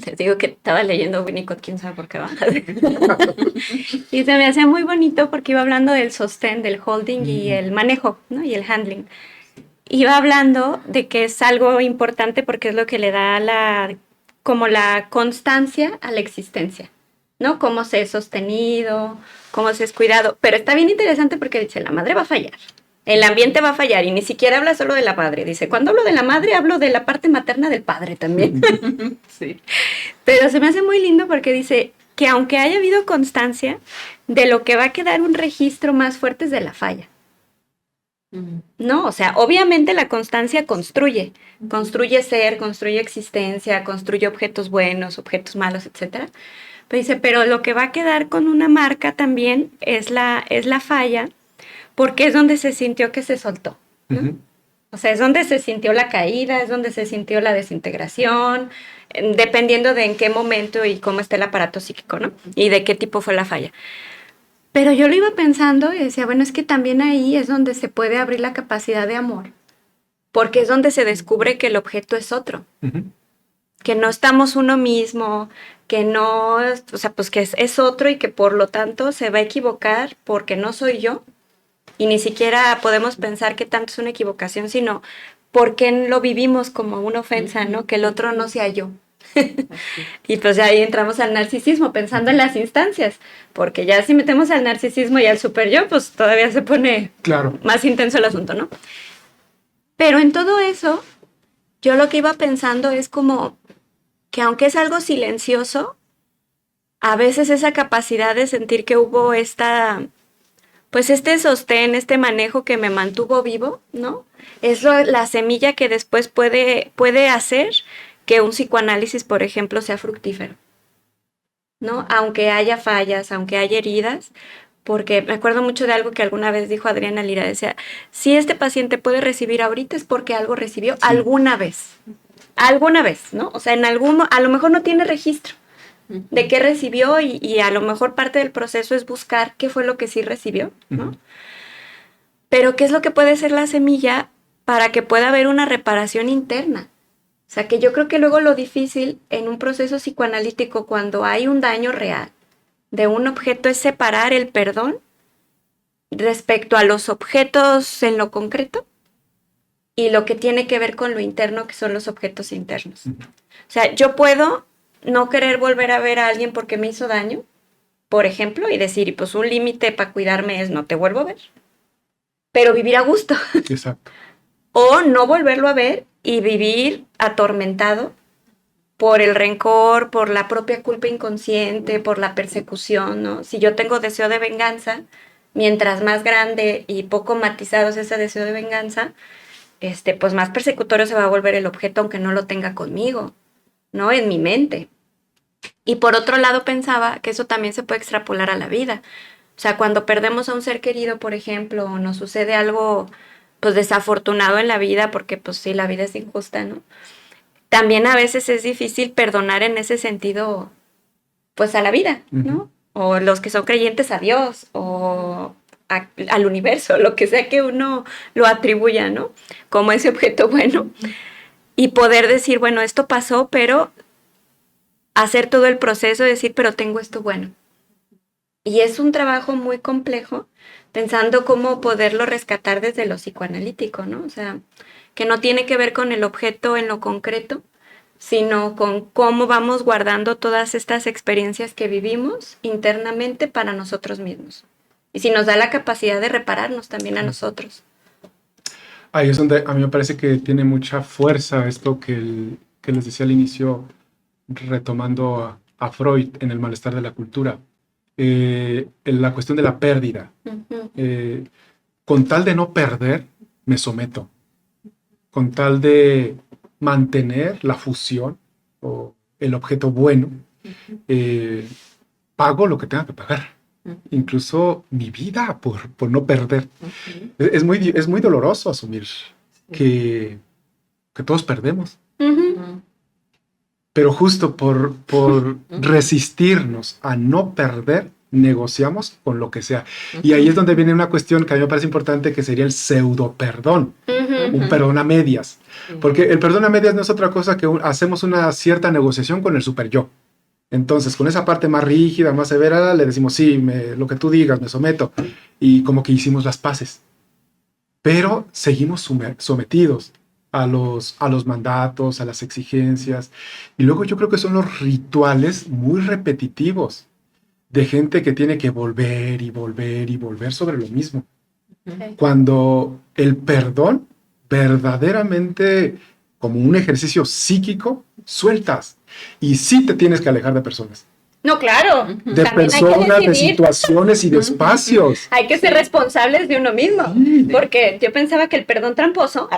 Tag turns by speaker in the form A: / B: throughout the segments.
A: Les digo que estaba leyendo Winnicott, quién sabe por qué va. Y se me hacía muy bonito porque iba hablando del sostén, del holding y el manejo, ¿no? Y el handling. Iba hablando de que es algo importante porque es lo que le da como la constancia a la existencia, ¿no? Cómo se es sostenido, cómo se es cuidado. Pero está bien interesante porque dice, la madre va a fallar. El ambiente va a fallar y ni siquiera habla solo de la madre. Dice, cuando hablo de la madre, hablo de la parte materna del padre también. Sí. Pero se me hace muy lindo porque dice que aunque haya habido constancia, de lo que va a quedar un registro más fuerte es de la falla. No, o sea, obviamente la constancia construye ser, construye existencia, construye objetos buenos, objetos malos, etcétera. Pero dice, pero lo que va a quedar con una marca también es la falla, porque es donde se sintió que se soltó, ¿no? O sea, es donde se sintió la caída, es donde se sintió la desintegración, dependiendo de en qué momento y cómo está el aparato psíquico, ¿no? Y de qué tipo fue la falla. Pero yo lo iba pensando y decía, bueno, es que también ahí es donde se puede abrir la capacidad de amor, porque es donde se descubre que el objeto es otro, que no estamos uno mismo, que no, o sea, pues que es otro y que por lo tanto se va a equivocar porque no soy yo. Y ni siquiera podemos pensar que tanto es una equivocación, sino porque lo vivimos como una ofensa, ¿no? Que el otro no sea yo. Y pues ahí entramos al narcisismo, pensando en las instancias, porque ya si metemos al narcisismo y al super yo, pues todavía se pone más intenso el asunto, ¿no? Pero en todo eso, yo lo que iba pensando es como que aunque es algo silencioso, a veces esa capacidad de sentir que hubo pues este sostén, este manejo que me mantuvo vivo, ¿no? Es la semilla que después puede hacer que un psicoanálisis, por ejemplo, sea fructífero, ¿no? Aunque haya fallas, aunque haya heridas, porque me acuerdo mucho de algo que alguna vez dijo Adriana Lira, decía, si este paciente puede recibir ahorita es porque algo recibió alguna vez, ¿no? O sea, a lo mejor no tiene registro de qué recibió y a lo mejor parte del proceso es buscar qué fue lo que sí recibió, ¿no? Pero qué es lo que puede ser la semilla para que pueda haber una reparación interna. O sea, que yo creo que luego lo difícil en un proceso psicoanalítico cuando hay un daño real de un objeto es separar el perdón respecto a los objetos en lo concreto y lo que tiene que ver con lo interno, que son los objetos internos. O sea, yo puedo no querer volver a ver a alguien porque me hizo daño, por ejemplo, y decir, y pues un límite para cuidarme es no te vuelvo a ver, pero vivir a gusto.
B: Exacto.
A: O no volverlo a ver y vivir atormentado por el rencor, por la propia culpa inconsciente, por la persecución, ¿no? Si yo tengo deseo de venganza, mientras más grande y poco matizado es ese deseo de venganza, pues más persecutorio se va a volver el objeto aunque no lo tenga conmigo, ¿no? En mi mente. Y por otro lado pensaba que eso también se puede extrapolar a la vida. O sea, cuando perdemos a un ser querido, por ejemplo, o nos sucede algo pues desafortunado en la vida, porque pues sí, la vida es injusta, ¿no? También a veces es difícil perdonar en ese sentido, pues a la vida, ¿no? O los que son creyentes a Dios, o al universo, lo que sea que uno lo atribuya, ¿no? Como ese objeto bueno. Y poder decir, bueno, esto pasó, pero hacer todo el proceso, decir, pero tengo esto bueno. Y es un trabajo muy complejo, pensando cómo poderlo rescatar desde lo psicoanalítico, ¿no? O sea, que no tiene que ver con el objeto en lo concreto, sino con cómo vamos guardando todas estas experiencias que vivimos internamente para nosotros mismos. Y si nos da la capacidad de repararnos también a nosotros.
B: Ahí es donde a mí me parece que tiene mucha fuerza esto que les decía al inicio, retomando a Freud en El malestar de la cultura. En la cuestión de la pérdida. Con tal de no perder, me someto. Con tal de mantener la fusión o el objeto bueno, pago lo que tenga que pagar. Incluso mi vida por no perder. Es muy doloroso asumir que todos perdemos. Pero justo por resistirnos a no perder, negociamos con lo que sea. Y ahí es donde viene una cuestión que a mí me parece importante, que sería el pseudo perdón. un perdón a medias. Porque el perdón a medias no es otra cosa que hacemos una cierta negociación con el super yo. Entonces, con esa parte más rígida, más severa, le decimos, sí, lo que tú digas, me someto. Y como que hicimos las paces. Pero seguimos sometidos a los mandatos, a las exigencias. Y luego yo creo que son los rituales muy repetitivos de gente que tiene que volver y volver y volver sobre lo mismo. Cuando el perdón verdaderamente, como un ejercicio psíquico, sueltas. Y sí te tienes que alejar de personas.
A: No, claro.
B: De
A: También
B: personas,
A: hay que
B: de situaciones y de espacios.
A: Hay que ser responsables de uno mismo. Porque yo pensaba que el perdón tramposo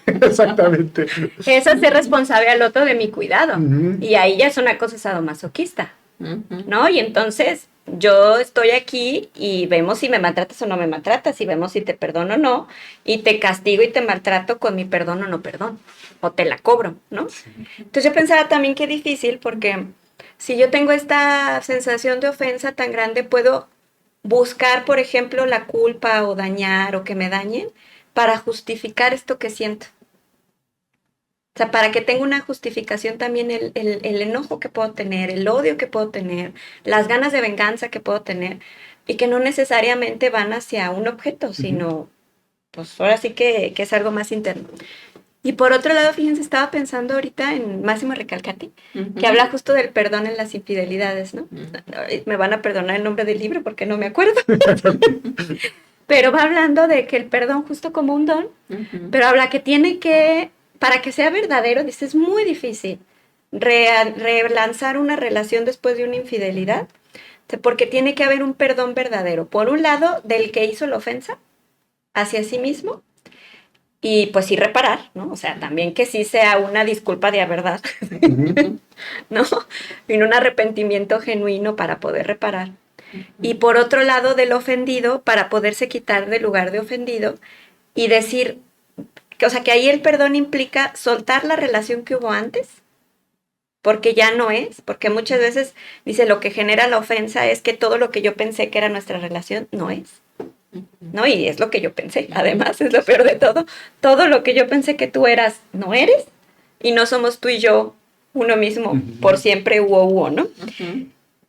B: Exactamente.
A: es hacer responsable al otro de mi cuidado. Y ahí ya es una cosa sadomasoquista, ¿no? Y entonces yo estoy aquí y vemos si me maltratas o no me maltratas, y vemos si te perdono o no, y te castigo y te maltrato con mi perdón o no perdón, o te la cobro, ¿no? Sí. Entonces yo pensaba también que difícil, porque si yo tengo esta sensación de ofensa tan grande, puedo buscar, por ejemplo, la culpa o dañar o que me dañen para justificar esto que siento. O sea, para que tenga una justificación también el enojo que puedo tener, el odio que puedo tener, las ganas de venganza que puedo tener, y que no necesariamente van hacia un objeto, sino, pues ahora sí que es algo más interno. Y por otro lado, fíjense, estaba pensando ahorita en Máximo Recalcati, que habla justo del perdón en las infidelidades, ¿no? Me van a perdonar el nombre del libro porque no me acuerdo. Pero va hablando de que el perdón justo como un don, pero habla que tiene que, para que sea verdadero, dice, es muy difícil relanzar una relación después de una infidelidad, porque tiene que haber un perdón verdadero. Por un lado, del que hizo la ofensa hacia sí mismo, y pues sí reparar, ¿no? O sea, también que sí sea una disculpa de verdad, ¿no? Y un arrepentimiento genuino para poder reparar. Y por otro lado, del ofendido, para poderse quitar del lugar de ofendido y decir, o sea, que ahí el perdón implica soltar la relación que hubo antes, porque ya no es, porque muchas veces, dice, lo que genera la ofensa es que todo lo que yo pensé que era nuestra relación no es. ¿No? Y es lo que yo pensé, además es lo peor de todo lo que yo pensé que tú eras, no eres, y no somos tú y yo uno mismo por siempre, ¿no?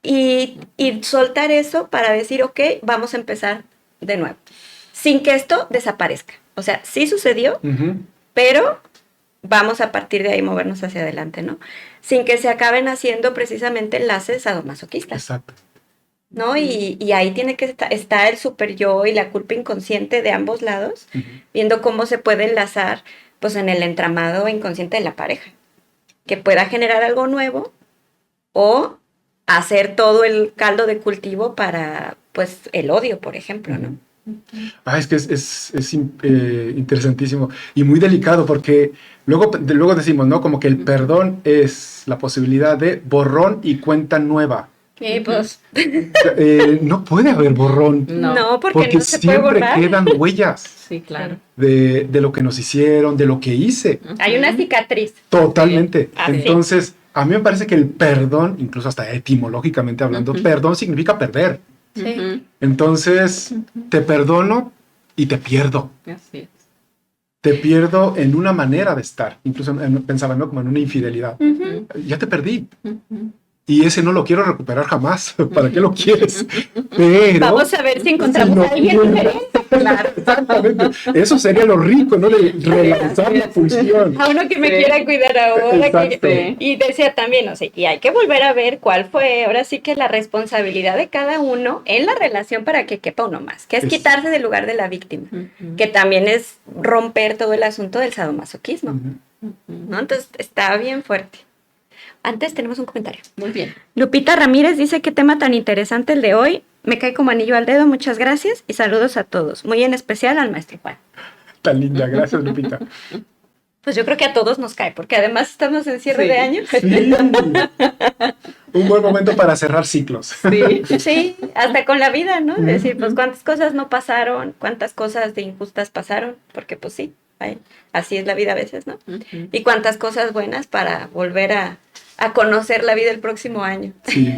A: Y soltar eso para decir, ok, vamos a empezar de nuevo, sin que esto desaparezca. O sea, sí sucedió, pero vamos a partir de ahí movernos hacia adelante, ¿no? Sin que se acaben haciendo precisamente enlaces sadomasoquistas.
B: Exacto.
A: ¿No? Y ahí tiene que estar el super yo y la culpa inconsciente de ambos lados, viendo cómo se puede enlazar pues en el entramado inconsciente de la pareja, que pueda generar algo nuevo o hacer todo el caldo de cultivo para pues el odio, por ejemplo, ¿no?
B: Es que es interesantísimo y muy delicado, porque luego decimos, ¿no? Como que el perdón es la posibilidad de borrón y cuenta nueva.
A: Y pues
B: no puede haber borrón.
A: No, porque no se
B: siempre
A: puede borrar.
B: quedan huellas.
C: Sí, claro.
B: De lo que nos hicieron, de lo que hice.
A: Hay una cicatriz.
B: Totalmente.
A: Sí.
B: Entonces, a mí me parece que el perdón, incluso hasta etimológicamente hablando, perdón significa perder.
A: Sí.
B: Entonces, te perdono y te pierdo.
C: Así es.
B: Te pierdo en una manera de estar. Incluso pensaba, ¿no? Como en una infidelidad. Ya te perdí. Y ese no lo quiero recuperar jamás. ¿Para qué lo quieres? Pero
A: vamos a ver si encontramos a alguien diferente.
C: Claro.
B: Exactamente. Eso sería lo rico, ¿no? De relanzar la función.
A: A uno que me quiera cuidar ahora. Y decía también, o sea, y hay que volver a ver cuál fue, ahora sí que la responsabilidad de cada uno en la relación para que quepa uno más, que es quitarse del lugar de la víctima, que también es romper todo el asunto del sadomasoquismo, ¿no? Entonces está bien fuerte. Antes tenemos un comentario.
C: Muy bien.
A: Lupita Ramírez dice, qué tema tan interesante el de hoy. Me cae como anillo al dedo, muchas gracias y saludos a todos. Muy en especial al maestro Juan.
B: Tan linda, gracias Lupita.
A: Pues yo creo que a todos nos cae, porque además estamos en cierre de año.
B: Sí. Un buen momento para cerrar ciclos.
A: Sí, hasta con la vida, ¿no? Es decir, pues cuántas cosas no pasaron, cuántas cosas de injustas pasaron, porque pues sí, así es la vida a veces, ¿no? Y cuántas cosas buenas para volver a conocer la vida el próximo año.
B: Sí.